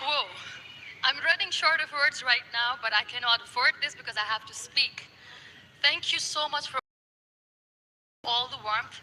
Whoa, I'm running short of words right now, but I cannot afford this because I have to speak. Thank you so much for all the warmth.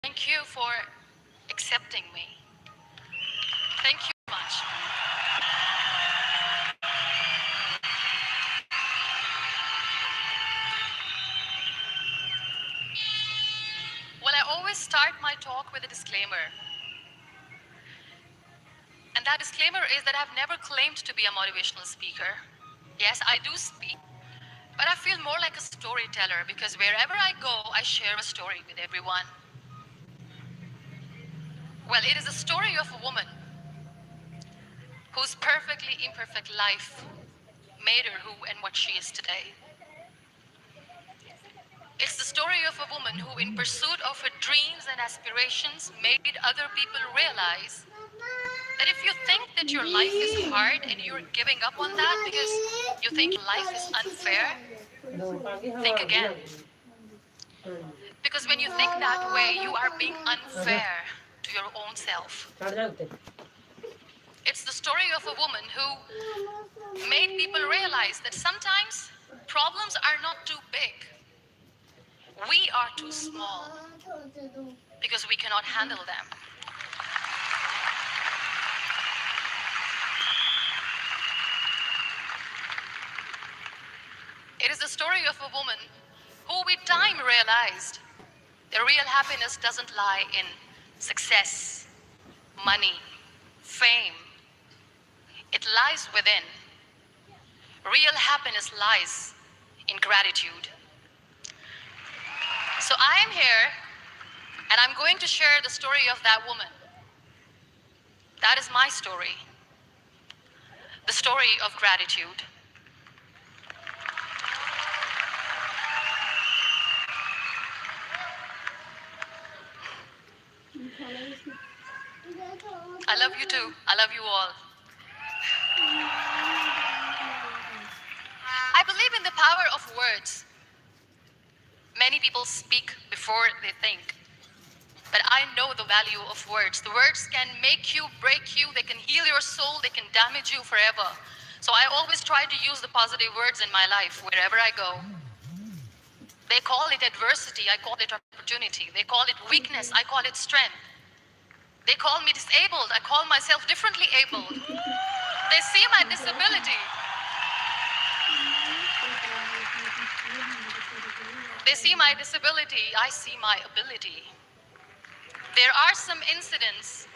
Thank you for accepting me. Thank you much. Well, I always start my talk with a disclaimer. And that disclaimer is that I've never claimed to be a motivational speaker. Yes, I do speak, but I feel more like a storyteller because wherever I go, I share a story with everyone. Well, it is a story of a woman whose perfectly imperfect life made her who and what she is today. It's the story of a woman who, in pursuit of her dreams and aspirations, made other people realize that if you think that your life is hard and you're giving up on that because you think life is unfair, think again. Because when you think that way, you are being unfair to your own self. It's the story of a woman who made people realize that sometimes problems are not too big. We are too small because we cannot handle them. It is the story of a woman who with time realized the real happiness doesn't lie in success, money, fame. It lies within. Real happiness lies in gratitude. So I am here and I'm going to share the story of that woman. That is my story. The story of gratitude. I love you too. I love you all. I believe in the power of words. Many people speak before they think. But I know the value of words. The words can make you, break you, they can heal your soul, they can damage you forever. So I always try to use the positive words in my life wherever I go. They call it adversity, I call it opportunity. They call it weakness, I call it strength. They call me disabled, I call myself differently abled. They see my disability. They see my disability, I see my ability. There are some incidents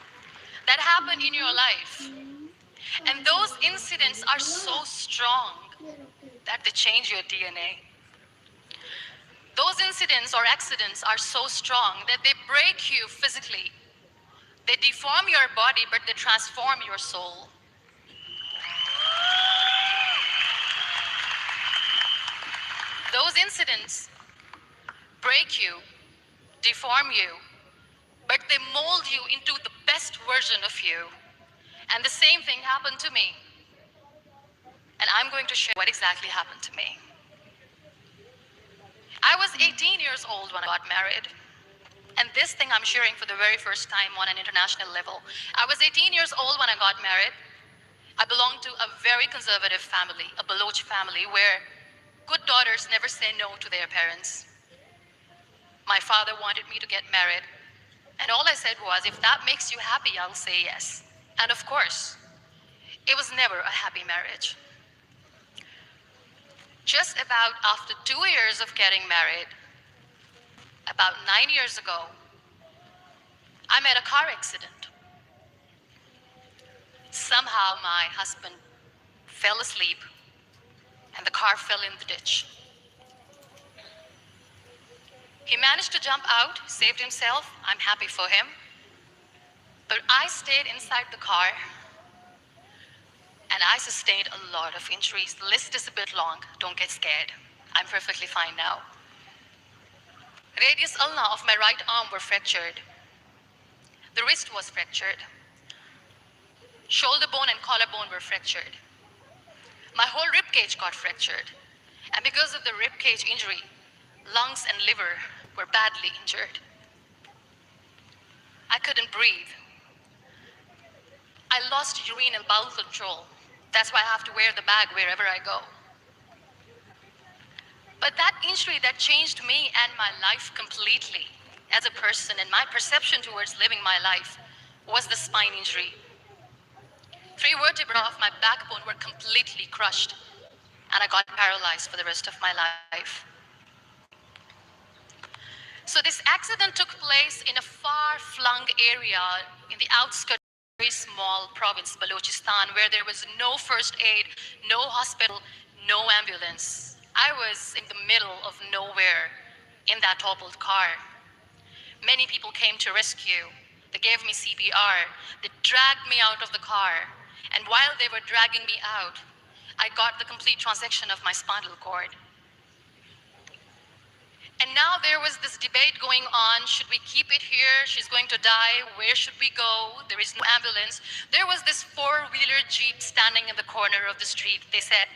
that happen in your life, and those incidents are so strong that they change your DNA. Those incidents or accidents are so strong that they break you physically. They deform your body, but they transform your soul. Those incidents break you, deform you, but they mold you into the best version of you. And the same thing happened to me. And I'm going to share what exactly happened to me. I was 18 years old when I got married. And this thing I'm sharing for the very first time on an international level. I was 18 years old when I got married. I belonged to a very conservative family, a Baloch family, where good daughters never say no to their parents. My father wanted me to get married. And all I said was, if that makes you happy, I'll say yes. And of course, it was never a happy marriage. Just about after 2 years of getting married, about 9 years ago, I met a car accident. Somehow my husband fell asleep and the car fell in the ditch. He managed to jump out, saved himself. I'm happy for him. But I stayed inside the car And I sustained a lot of injuries. The list is a bit long. Don't get scared. I'm perfectly fine now. Radius ulna of my right arm were fractured. The wrist was fractured. Shoulder bone and collarbone were fractured. My whole rib cage got fractured. And because of the rib cage injury, lungs and liver were badly injured. I couldn't breathe. I lost urine and bowel control. That's why I have to wear the bag wherever I go. But that injury that changed me and my life completely as a person and my perception towards living my life was the spine injury. 3 vertebrae of my backbone were completely crushed, and I got paralyzed for the rest of my life. So this accident took place in a far-flung area in the outskirts of a very small province, Balochistan, where there was no first aid, no hospital, no ambulance. I was in the middle of nowhere in that toppled car. Many people came to rescue. They gave me CPR. They dragged me out of the car. And while they were dragging me out, I got the complete transection of my spinal cord. And now there was this debate going on. Should we keep it here? She's going to die. Where should we go? There is no ambulance. There was this 4-wheeler Jeep standing in the corner of the street. They said,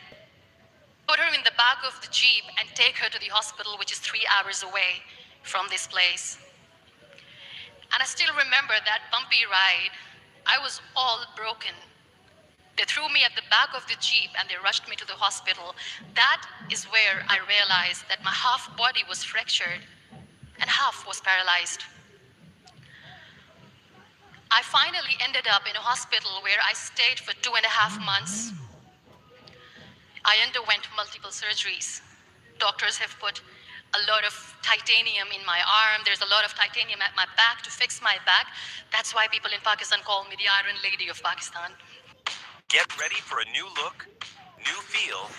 put her in the back of the Jeep and take her to the hospital, which is 3 hours away from this place. And I still remember that bumpy ride. I was all broken. They threw me at the back of the Jeep and they rushed me to the hospital. That is where I realized that my half body was fractured and half was paralyzed. I finally ended up in a hospital where I stayed for 2.5 months. I underwent multiple surgeries. Doctors have put a lot of titanium in my arm. There's a lot of titanium at my back to fix my back. That's why people in Pakistan call me the Iron Lady of Pakistan. Get ready for a new look, new feel,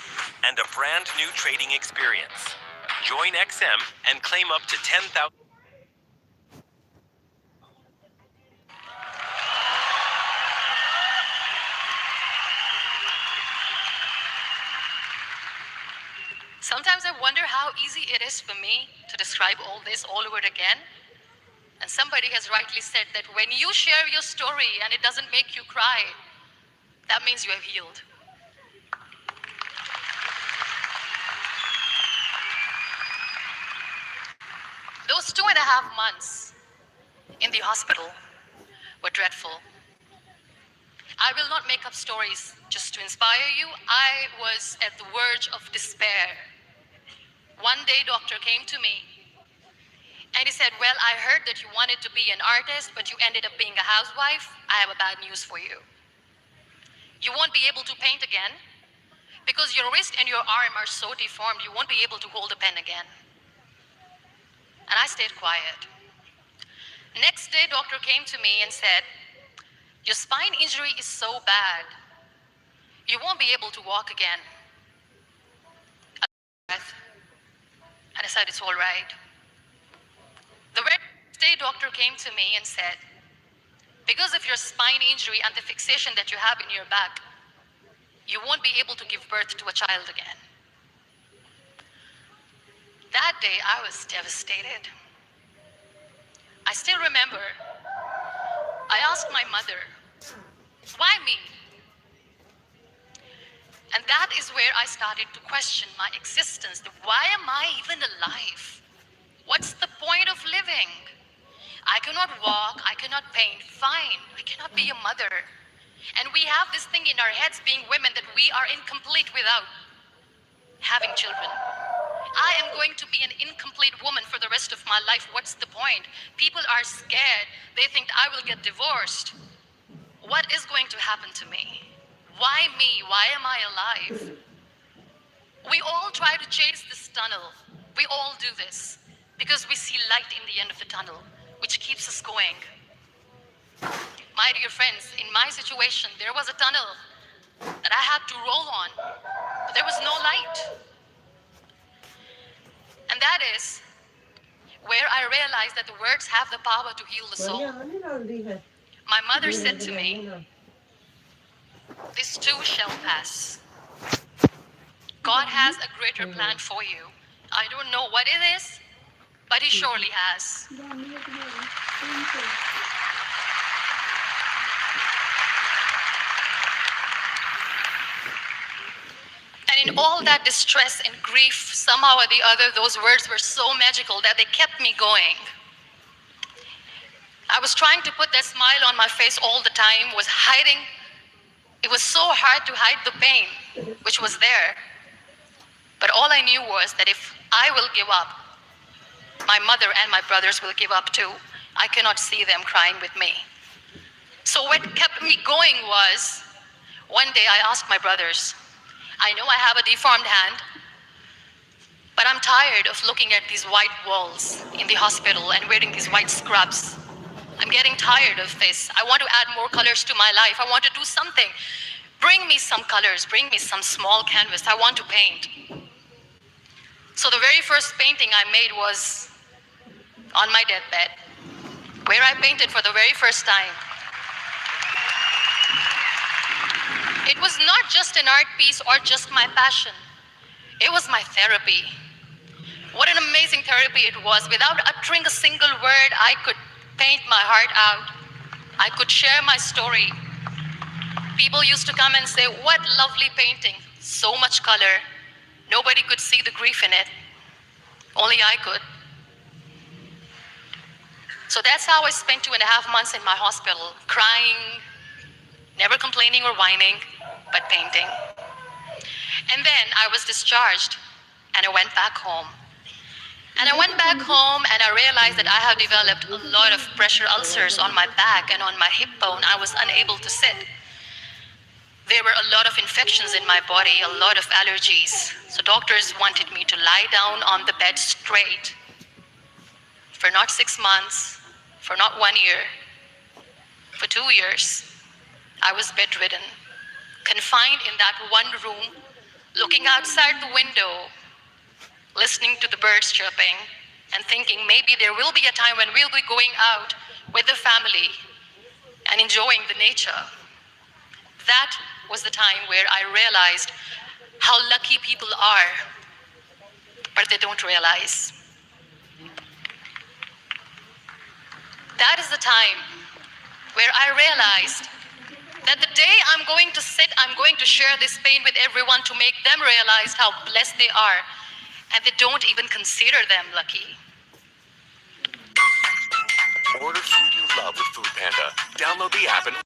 and a brand new trading experience. Join XM and claim up to 10,000. Sometimes I wonder how easy it is for me to describe all this all over again. And somebody has rightly said that when you share your story and it doesn't make you cry, that means you have healed. Those 2.5 months in the hospital were dreadful. I will not make up stories just to inspire you. I was at the verge of despair. One day, doctor came to me and he said, well, I heard that you wanted to be an artist, but you ended up being a housewife. I have a bad news for you. You won't be able to paint again because your wrist and your arm are so deformed, you won't be able to hold a pen again. And I stayed quiet. Next day, doctor came to me and said, your spine injury is so bad, you won't be able to walk again. I took a breath, and I said, it's all right. The very next day, doctor came to me and said, because of your spine injury and the fixation that you have in your back, you won't be able to give birth to a child again. That day, I was devastated. I still remember, I asked my mother, why me? And that is where I started to question my existence. Why am I even alive? What's the point of living? I cannot walk, I cannot paint, fine. I cannot be a mother. And we have this thing in our heads being women that we are incomplete without having children. I am going to be an incomplete woman for the rest of my life. What's the point? People are scared. They think I will get divorced. What is going to happen to me? Why me? Why am I alive? We all try to chase this tunnel. We all do this because we see light in the end of the tunnel, which keeps us going. My dear friends, in my situation, there was a tunnel that I had to roll on, but there was no light. And that is where I realized that the words have the power to heal the soul. My mother said to me, this too shall pass. God has a greater plan for you. I don't know what it is, but He surely has. And in all that distress and grief, somehow or the other, those words were so magical that they kept me going. I was trying to put that smile on my face all the time, was hiding. It was so hard to hide the pain, which was there. But all I knew was that if I will give up, my mother and my brothers will give up too. I cannot see them crying with me. So what kept me going was, one day I asked my brothers, I know I have a deformed hand, but I'm tired of looking at these white walls in the hospital and wearing these white scrubs. I'm getting tired of this. I want to add more colors to my life. I want to do something. Bring me some colors, bring me some small canvas. I want to paint. So the very first painting I made was on my deathbed, where I painted for the very first time. It was not just an art piece or just my passion. It was my therapy. What an amazing therapy it was. Without uttering a single word, I could paint my heart out. I could share my story. People used to come and say, what lovely painting, so much color. Nobody could see the grief in it. Only I could. So that's how I spent 2.5 months in my hospital, crying, never complaining or whining, but painting. And then I was discharged, and I went back home. And I went back home, and I realized that I had developed a lot of pressure ulcers on my back and on my hip bone. I was unable to sit. There were a lot of infections in my body, a lot of allergies. So doctors wanted me to lie down on the bed straight for not 6 months, for not 1 year, for 2 years. I was bedridden, confined in that one room, looking outside the window, listening to the birds chirping, and thinking maybe there will be a time when we'll be going out with the family and enjoying the nature. That was the time where I realized how lucky people are, but they don't realize. That is the time where I realized that the day I'm going to sit, I'm going to share this pain with everyone to make them realize how blessed they are, and they don't even consider them lucky. Order food you love with Food Panda. Download the app and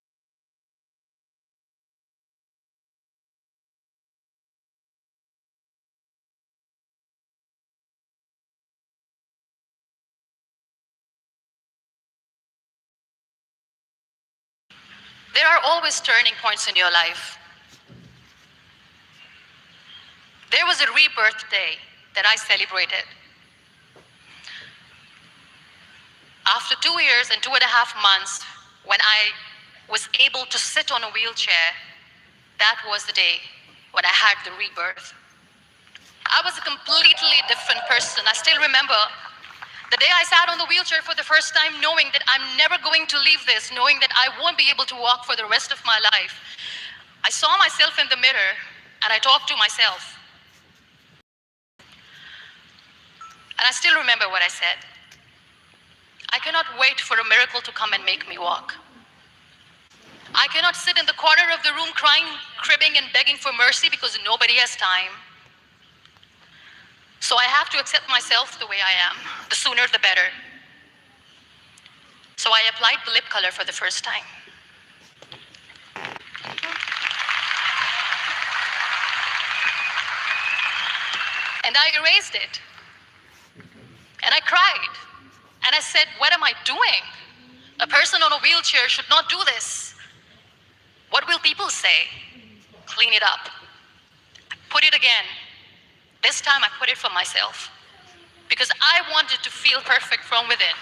There are always turning points in your life. There was a rebirth day that I celebrated. After 2 years and 2.5 months, when I was able to sit on a wheelchair, that was the day when I had the rebirth. I was a completely different person. I still remember the day I sat on the wheelchair for the first time, knowing that I'm never going to leave this, knowing that I won't be able to walk for the rest of my life. I saw myself in the mirror and I talked to myself. And I still remember what I said. I cannot wait for a miracle to come and make me walk. I cannot sit in the corner of the room crying, cribbing, and begging for mercy because nobody has time. So I have to accept myself the way I am. The sooner the better. So I applied the lip color for the first time. And I erased it. And I cried. And I said, what am I doing? A person on a wheelchair should not do this. What will people say? Clean it up. Put it again. This time I put it for myself. Because I wanted to feel perfect from within.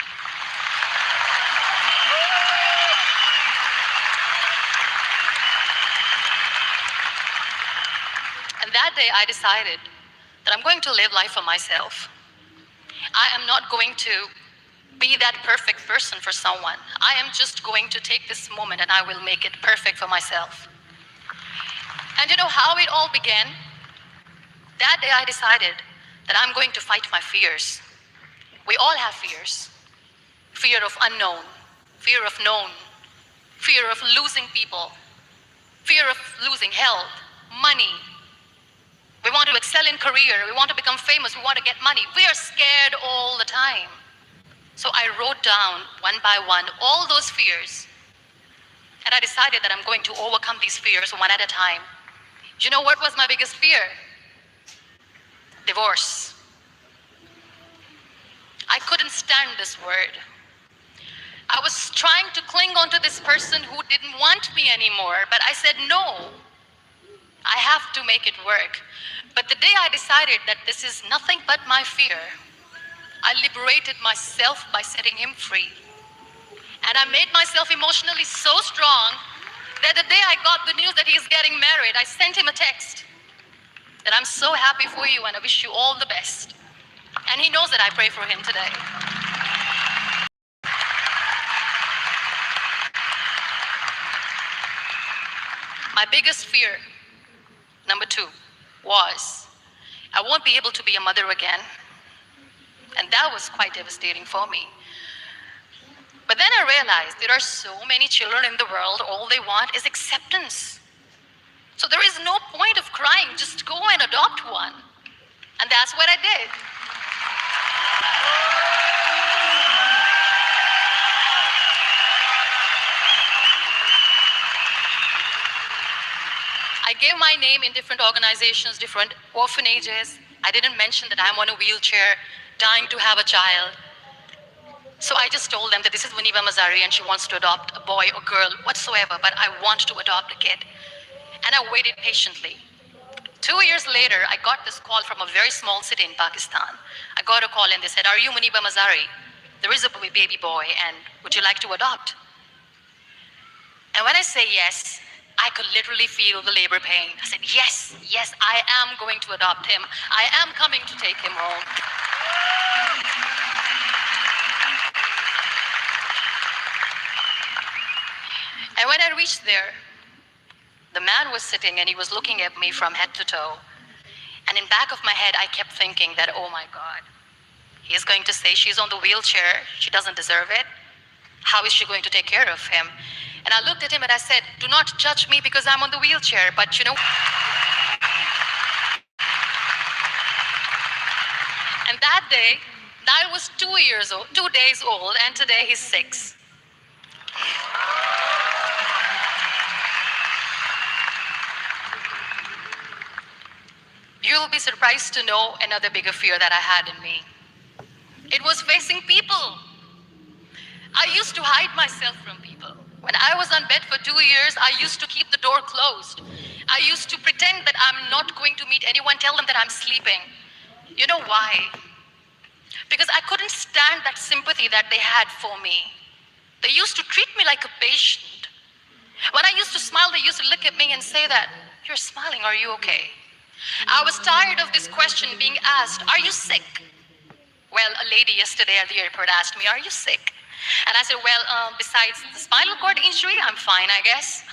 And that day I decided that I'm going to live life for myself. I am not going to be that perfect person for someone. I am just going to take this moment and I will make it perfect for myself. And you know how it all began? That day I decided that I'm going to fight my fears. We all have fears. Fear of unknown, fear of known, fear of losing people, fear of losing health, money. We want to excel in career, we want to become famous, we want to get money. We are scared all the time. So I wrote down one by one all those fears, and I decided that I'm going to overcome these fears one at a time. You know what was my biggest fear? Divorce. I couldn't stand this word. I was trying to cling on to this person who didn't want me anymore, but I said, no, I have to make it work. But the day I decided that this is nothing but my fear, I liberated myself by setting him free. And I made myself emotionally so strong that the day I got the news that he's getting married, I sent him a text that I'm so happy for you and I wish you all the best. And he knows that I pray for him today. My biggest fear, number 2, was I won't be able to be a mother again. And that was quite devastating for me. But then I realized there are so many children in the world, all they want is acceptance. So there is no point of crying, just go and adopt one. And that's what I did. I gave my name in different organizations, different orphanages. I didn't mention that I'm on a wheelchair, dying to have a child. So I just told them that this is Muniba Mazari and she wants to adopt a boy or girl whatsoever, but I want to adopt a kid. And I waited patiently. 2 years later, I got this call from a very small city in Pakistan. I got a call and they said, are you Muniba Mazari? There is a baby boy and would you like to adopt? And when I say yes, I could literally feel the labor pain. I said, yes, yes, I am going to adopt him. I am coming to take him home. And when I reached there, the man was sitting and he was looking at me from head to toe. And in back of my head, I kept thinking that, oh my God, he is going to say she's on the wheelchair, she doesn't deserve it. How is she going to take care of him? And I looked at him and I said, do not judge me because I'm on the wheelchair, but you know. And that day, Niall was 2 days old, and today he's 6. You'll be surprised to know another bigger fear that I had in me. It was facing people. I used to hide myself from people. When I was on bed for 2 years, I used to keep the door closed. I used to pretend that I'm not going to meet anyone, tell them that I'm sleeping. You know why? Because I couldn't stand that sympathy that they had for me. They used to treat me like a patient. When I used to smile, they used to look at me and say that, you're smiling, are you okay? I was tired of this question being asked, are you sick? Well, a lady yesterday at the airport asked me, are you sick? And I said, well, besides the spinal cord injury, I'm fine, I guess.